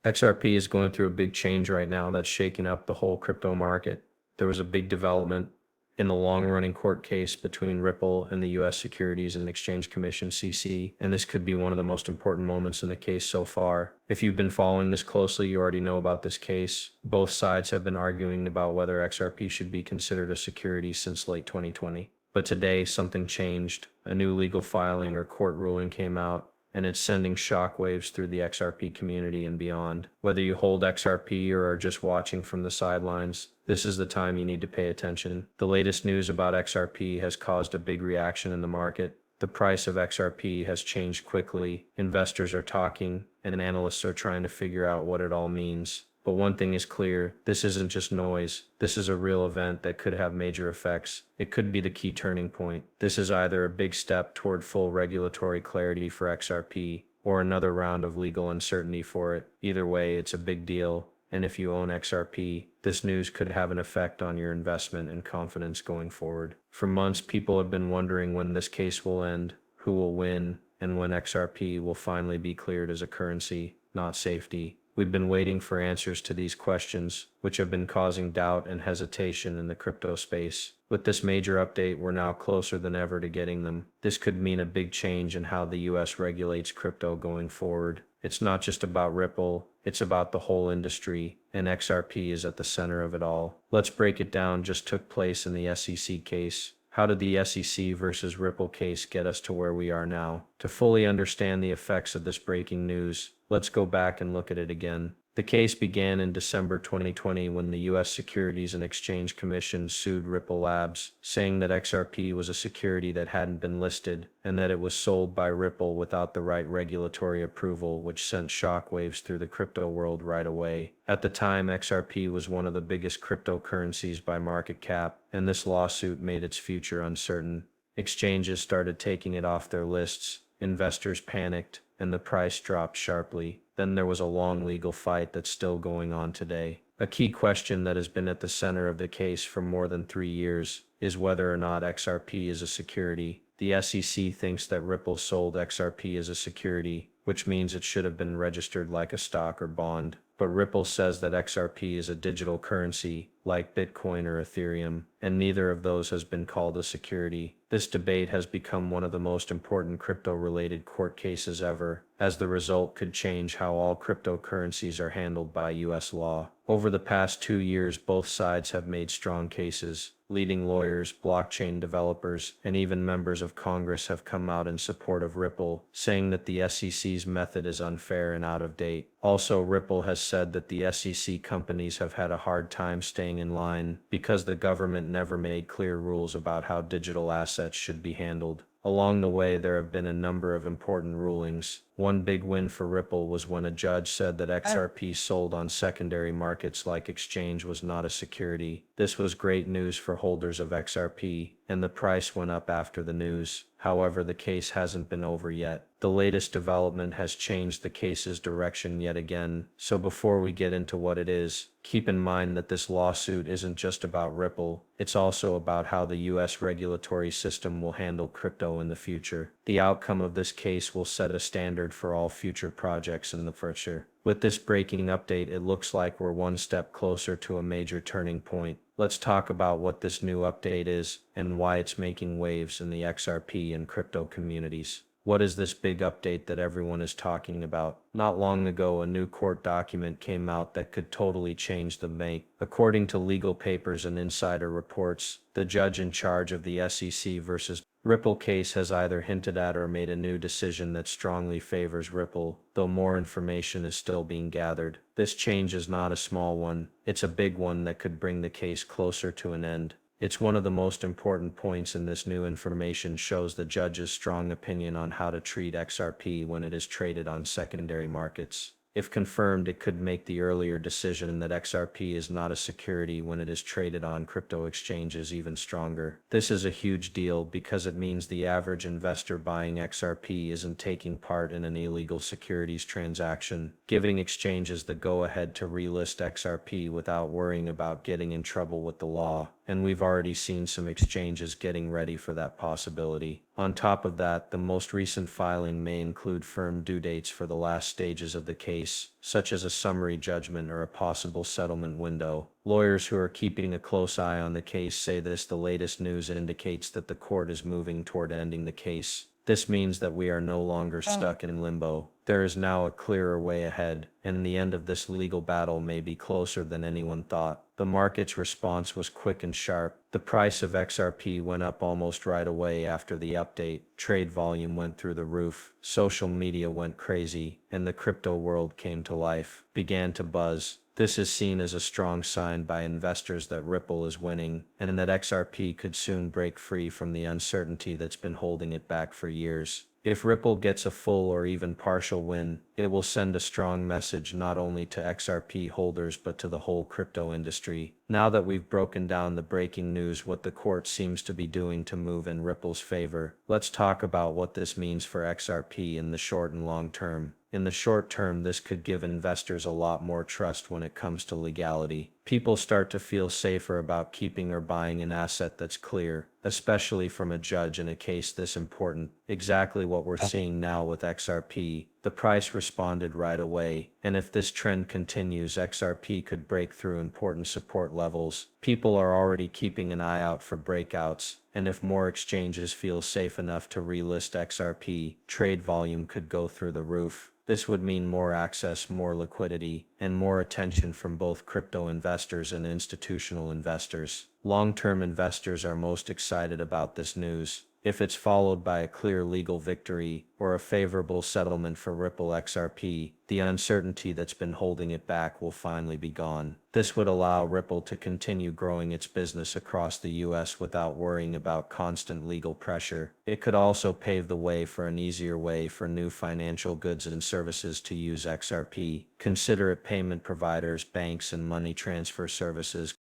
XRP is going through a big change right now that's shaking up the whole crypto market. There was a big development in the long-running court case between Ripple and the U.S. Securities and Exchange Commission (SEC), and this could be one of the most important moments in the case so far. If you've been following this closely, you already know about this case. Both sides have been arguing about whether XRP should be considered a security since late 2020. But today, something changed. A new legal filing or court ruling came out, and it's sending shockwaves through the XRP community and beyond. Whether you hold XRP or are just watching from the sidelines, this is the time you need to pay attention. The latest news about XRP has caused a big reaction in the market. The price of XRP has changed quickly. Investors are talking, and analysts are trying to figure out what it all means. But one thing is clear, this isn't just noise. This is a real event that could have major effects. It could be the key turning point. This is either a big step toward full regulatory clarity for XRP, or another round of legal uncertainty for it. Either way, it's a big deal. And if you own XRP, this news could have an effect on your investment and confidence going forward. For months, people have been wondering when this case will end, who will win, and when XRP will finally be cleared as a currency, not safety. We've been waiting for answers to these questions, which have been causing doubt and hesitation in the crypto space. With this major update, we're now closer than ever to getting them. This could mean a big change in how the US regulates crypto going forward. It's not just about Ripple, it's about the whole industry, and XRP is at the center of it all. Let's break it down. Just took place in the SEC case. How did the SEC versus Ripple case get us to where we are now? To fully understand the effects of this breaking news, let's go back and look at it again. The case began in December 2020 when the U.S. Securities and Exchange Commission sued Ripple Labs, saying that XRP was a security that hadn't been listed and that it was sold by Ripple without the right regulatory approval, which sent shockwaves through the crypto world right away. At the time, XRP was one of the biggest cryptocurrencies by market cap, and this lawsuit made its future uncertain. Exchanges started taking it off their lists, investors panicked, and the price dropped sharply. Then there was a long legal fight that's still going on today. A key question that has been at the center of the case for more than 3 years is whether or not XRP is a security. The SEC thinks that Ripple sold XRP as a security, which means it should have been registered like a stock or bond. But Ripple says that XRP is a digital currency, like Bitcoin or Ethereum, and neither of those has been called a security. This debate has become one of the most important crypto-related court cases ever, as the result could change how all cryptocurrencies are handled by U.S. law. Over the past 2 years, both sides have made strong cases. Leading lawyers, blockchain developers, and even members of Congress have come out in support of Ripple, saying that the SEC's method is unfair and out of date. Also, Ripple has said that the SEC companies have had a hard time staying in line because the government never made clear rules about how digital assets should be handled. Along the way, there have been a number of important rulings. One big win for Ripple was when a judge said that XRP sold on secondary markets like exchange was not a security. This was great news for holders of XRP, and the price went up after the news. However, the case hasn't been over yet. The latest development has changed the case's direction yet again, so before we get into what it is, keep in mind that this lawsuit isn't just about Ripple, it's also about how the US regulatory system will handle crypto in the future. The outcome of this case will set a standard for all future projects in the future. With this breaking update, it looks like we're one step closer to a major turning point. Let's talk about what this new update is and why it's making waves in the XRP and crypto communities. What is this big update that everyone is talking about? Not long ago, a new court document came out that could totally change the game. According to legal papers and insider reports, the judge in charge of the SEC versus Ripple case has either hinted at or made a new decision that strongly favors Ripple, though more information is still being gathered. This change is not a small one, it's a big one that could bring the case closer to an end. It's one of the most important points in this new information shows the judge's strong opinion on how to treat XRP when it is traded on secondary markets. If confirmed, it could make the earlier decision that XRP is not a security when it is traded on crypto exchanges even stronger. This is a huge deal because it means the average investor buying XRP isn't taking part in an illegal securities transaction, giving exchanges the go-ahead to relist XRP without worrying about getting in trouble with the law. and we've already seen some exchanges getting ready for that possibility. On top of that, the most recent filing may include firm due dates for the last stages of the case, such as a summary judgment or a possible settlement window. Lawyers who are keeping a close eye on the case say the latest news indicates that the court is moving toward ending the case. This means that we are no longer stuck in limbo. There is now a clearer way ahead, and the end of this legal battle may be closer than anyone thought. The market's response was quick and sharp. The price of XRP went up almost right away after the update. Trade volume went through the roof. Social media went crazy, and the crypto world came to life, began to buzz. This is seen as a strong sign by investors that Ripple is winning, and that XRP could soon break free from the uncertainty that's been holding it back for years. If Ripple gets a full or even partial win, it will send a strong message not only to XRP holders but to the whole crypto industry. Now that we've broken down the breaking news, what the court seems to be doing to move in Ripple's favor, let's talk about what this means for XRP in the short and long term. In the short term, this could give investors a lot more trust when it comes to legality. People start to feel safer about keeping or buying an asset that's clear, especially from a judge in a case this important. Exactly what we're seeing now with XRP. The price responded right away, and if this trend continues, XRP could break through important support levels. People are already keeping an eye out for breakouts, and if more exchanges feel safe enough to relist XRP, trade volume could go through the roof. This would mean more access, more liquidity, and more attention from both crypto investors and institutional investors. Long-term investors are most excited about this news. If it's followed by a clear legal victory or a favorable settlement for Ripple XRP, the uncertainty that's been holding it back will finally be gone. This would allow Ripple to continue growing its business across the US without worrying about constant legal pressure. It could also pave the way for an easier way for new financial goods and services to use XRP. Consider it payment providers, banks, and money transfer services